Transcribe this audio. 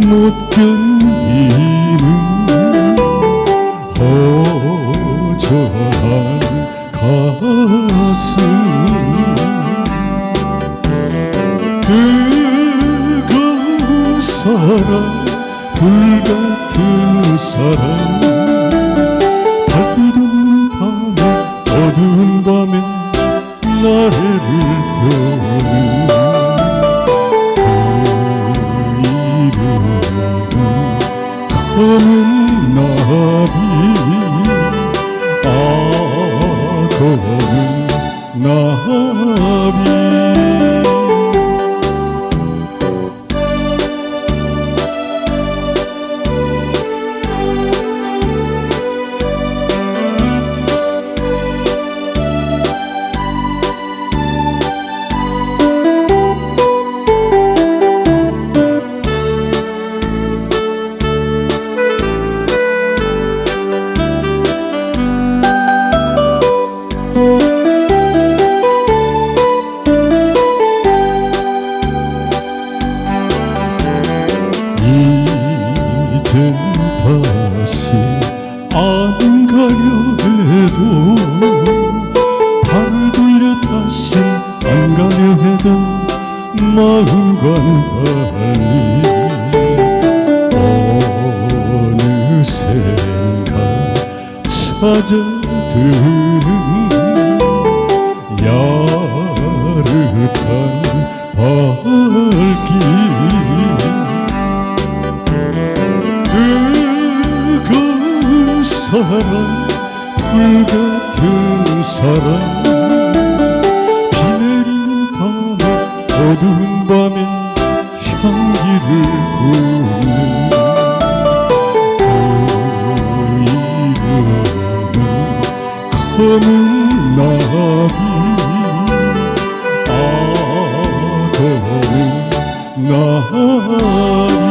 못 견디는 허전한 가슴 뜨거운 사랑 불같은 사랑 달빛 없는 밤에 어두운 밤에 나래를 펴는 그 이름은 검은 나비 검은 나비 이젠 다시 안 가려 해도 발을 돌려 다시 안 가려 해도 마음과는 달리 어느샌가 찾아드는 야릇한 발길 뜨거운 사랑 불같은 사랑 비 내리는 밤에 어두운 밤에 향기를 뿜는 그 이름은 검은 나비 검은 나비